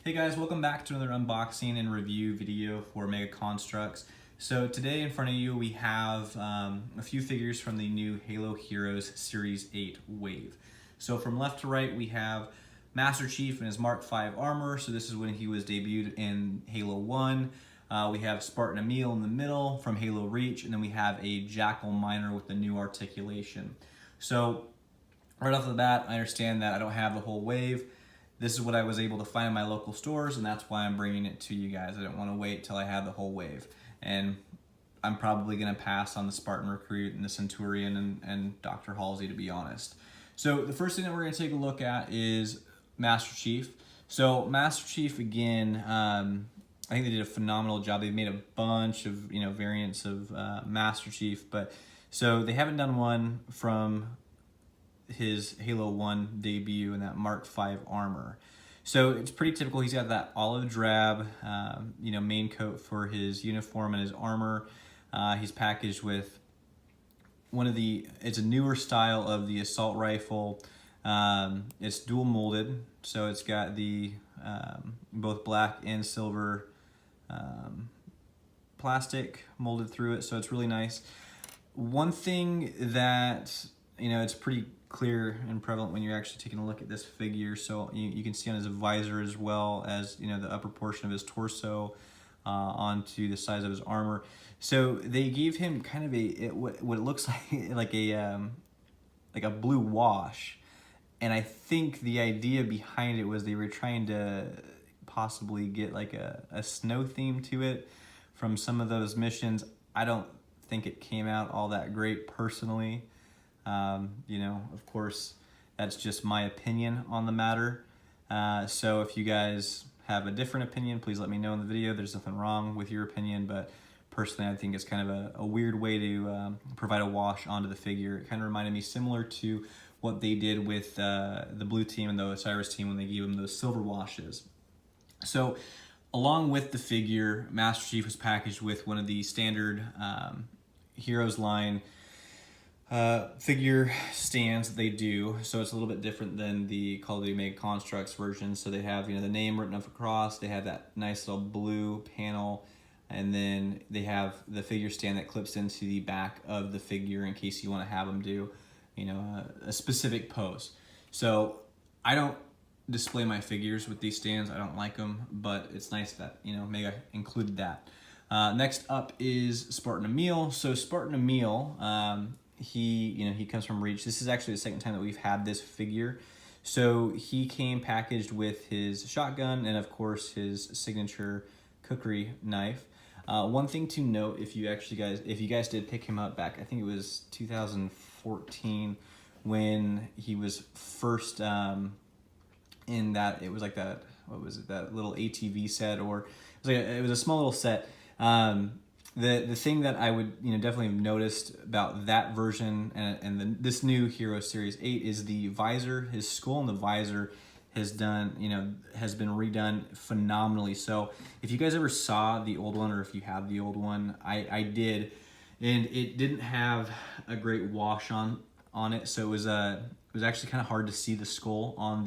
Hey guys, welcome back to another unboxing and review video for Mega Construx. So today in front of you we have a few figures from the new Halo Heroes Series 8 wave. So from left to right we have Master Chief in his Mark V armor, so this is when he was debuted in Halo 1. We have Spartan Emile in the middle from Halo Reach, and then we have a Jackal Minor with the new articulation. So right off the bat, I understand that I don't have the whole wave. This is what I was able to find in my local stores, and that's why I'm bringing it to you guys. I didn't want to wait till I had the whole wave. And I'm probably going to pass on the Spartan Recruit and the Centurion and Dr. Halsey, to be honest. So the first thing that we're going to take a look at is Master Chief. So Master Chief, again, I think they did a phenomenal job. They've made a bunch of variants of Master Chief, but so they haven't done one from his Halo 1 debut in that Mark V armor. So it's pretty typical. He's got that olive drab, main coat for his uniform and his armor. He's packaged with it's a newer style of the assault rifle. It's dual molded, so it's got the both black and silver plastic molded through it, so it's really nice. One thing that it's pretty clear and prevalent when you're actually taking a look at this figure. So you can see on his visor, as well as the upper portion of his torso, onto the size of his armor. So they gave him kind of what it looks like a blue wash, and I think the idea behind it was they were trying to possibly get like a snow theme to it from some of those missions. I don't think it came out all that great personally. Of course, that's just my opinion on the matter. So if you guys have a different opinion, please let me know in the video. There's nothing wrong with your opinion, but personally, I think it's kind of a weird way to provide a wash onto the figure. It kind of reminded me similar to what they did with the blue team and the Osiris team when they gave them those silver washes. So along with the figure, Master Chief was packaged with one of the standard Heroes line figure stands that they do. So it's a little bit different than the Call of Duty Mega Construx version. So they have the name written up across, they have that nice little blue panel, and then they have the figure stand that clips into the back of the figure in case you want to have them do a specific pose. So I don't display my figures with these stands. I don't like them, but it's nice that Mega included that. Next up is Spartan Emile. So Spartan Emile, he comes from Reach. This is actually the second time that we've had this figure. So he came packaged with his shotgun and of course his signature cookery knife. One thing to note, if you guys did pick him up back, I think it was 2014 when he was first in that, it was like that, what was it, that little ATV set, or it was a small little set. The thing that I would definitely have noticed about that version and this new Hero Series 8 is the visor. His skull and the visor has been redone phenomenally. So if you guys ever saw the old one, or if you have the old one, I did, and it didn't have a great wash on it, so it was actually kind of hard to see the skull on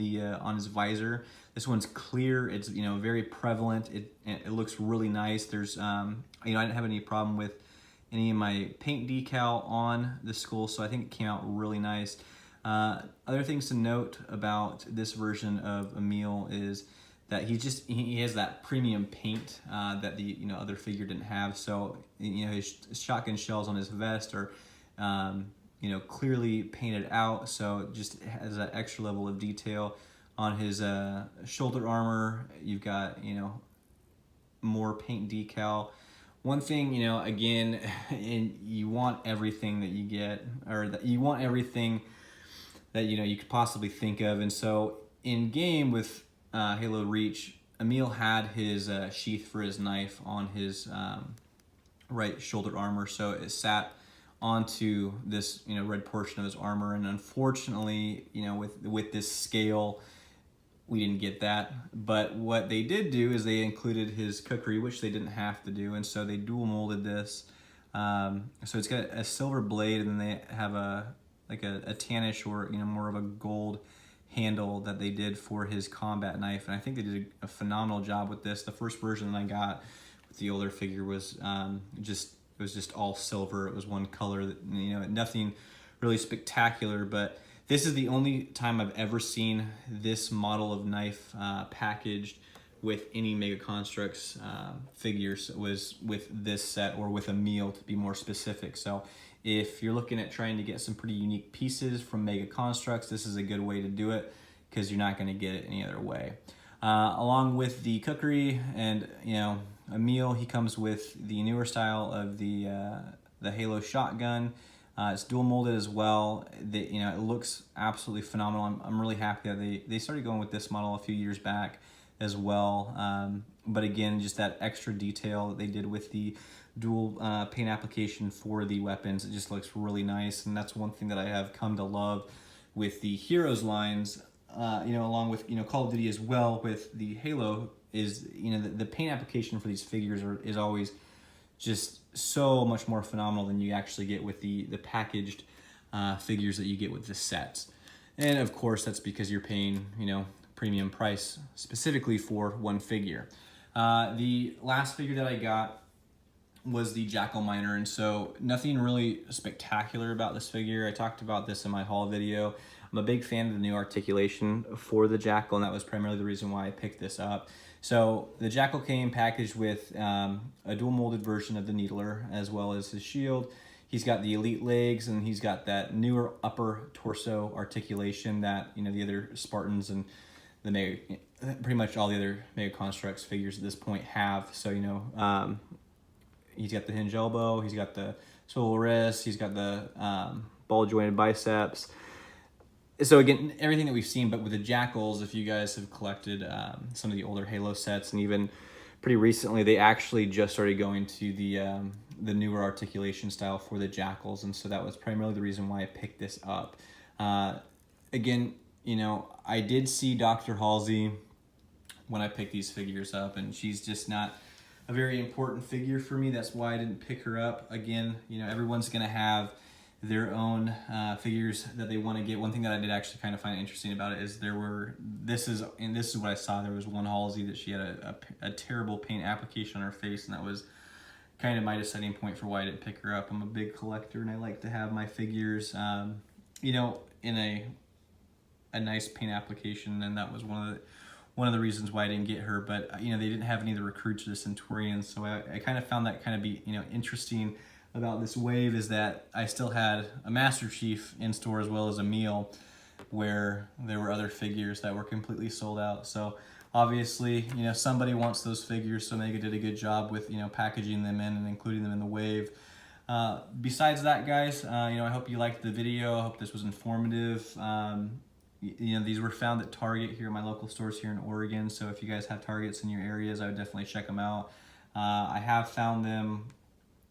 his visor. This one's clear. It's very prevalent. It looks really nice. There's I didn't have any problem with any of my paint decal on the skull, so I think it came out really nice. Other things to note about this version of Emile is that he has that premium paint that the other figure didn't have. So his shotgun shells on his vest are clearly painted out, so it just has that extra level of detail. On his shoulder armor, you've got more paint decal. One thing, again, and you want everything that you get, or that you want everything that you could possibly think of. And so in game with Halo Reach, Emile had his sheath for his knife on his right shoulder armor, so it sat onto this red portion of his armor. And unfortunately, with this scale, we didn't get that. But what they did do is they included his cookery, which they didn't have to do, and so they dual molded this. So it's got a silver blade, and then they have a tannish, or more of a gold handle that they did for his combat knife, and I think they did a phenomenal job with this. The first version that I got with the older figure was just all silver. It was one color, that, you know, nothing really spectacular, but this is the only time I've ever seen this model of knife packaged with any Mega Construx figures. Was with this set, or with Emile to be more specific. So if you're looking at trying to get some pretty unique pieces from Mega Construx, this is a good way to do it, because you're not going to get it any other way. Along with the cookery and, you know, Emile, he comes with the newer style of the Halo shotgun. It's dual molded as well. You know, it looks absolutely phenomenal. I'm really happy that they started going with this model a few years back as well. But again, just that extra detail that they did with the dual paint application for the weapons, it just looks really nice. And that's one thing that I have come to love with the Heroes lines, you know, along with, you know, Call of Duty as well with the Halo, is, you know, the paint application for these figures is always just so much more phenomenal than you actually get with the packaged figures that you get with the sets. And of course, that's because you're paying, you know, premium price specifically for one figure. The last figure that I got was the Jackal Minor, and so nothing really spectacular about this figure. I talked about this in my haul video. I'm a big fan of the new articulation for the Jackal, and that was primarily the reason why I picked this up. So the Jackal came packaged with a dual molded version of the Needler, as well as his shield. He's got the elite legs, and he's got that newer upper torso articulation that, you know, the other Spartans and the pretty much all the other Mega Construx figures at this point have. So, you know, he's got the hinge elbow, he's got the swivel wrist, he's got the ball jointed biceps. So again, everything that we've seen, but with the Jackals, if you guys have collected some of the older Halo sets, and even pretty recently, they actually just started going to the newer articulation style for the Jackals, and so that was primarily the reason why I picked this up. Again, you know, I did see Dr. Halsey when I picked these figures up, and she's just not a very important figure for me. That's why I didn't pick her up. Again, you know, everyone's gonna have their own figures that they want to get. One thing that I did actually kind of find interesting about it is this is what I saw. There was one Halsey that she had a terrible paint application on her face, and that was kind of my deciding point for why I didn't pick her up. I'm a big collector, and I like to have my figures, you know, in a nice paint application, and that was one of the reasons why I didn't get her. But, you know, they didn't have any of the recruits or the Centurions, so I kind of found that kind of be, you know, interesting about this wave, is that I still had a Master Chief in store as well as Emile, where there were other figures that were completely sold out. So obviously, you know, somebody wants those figures, so Mega did a good job with, you know, packaging them in and including them in the wave. Besides that, guys, you know, I hope you liked the video. I hope this was informative. You know, these were found at Target here, my local stores here in Oregon. So if you guys have Targets in your areas, I would definitely check them out. I have found them,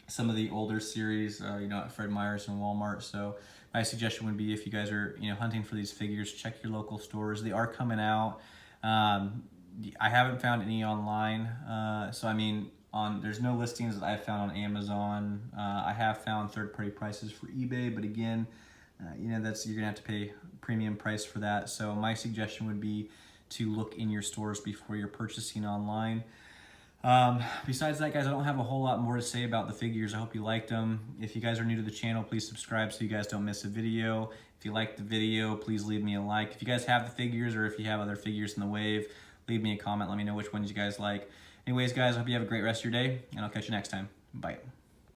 some of the older series, you know, at Fred Meyer's and Walmart. So my suggestion would be, if you guys are, you know, hunting for these figures, check your local stores. They are coming out. I haven't found any online. So I mean, there's no listings that I've found on Amazon. I have found third-party prices for eBay, but again, you know, you're gonna have to pay premium price for that. So my suggestion would be to look in your stores before you're purchasing online. Besides that, guys, I don't have a whole lot more to say about the figures. I hope you liked them. If you guys are new to the channel, please subscribe so you guys don't miss a video. If you liked the video, please leave me a like. If you guys have the figures, or if you have other figures in the wave, leave me a comment. Let me know which ones you guys like. Anyways, guys, I hope you have a great rest of your day, and I'll catch you next time. Bye.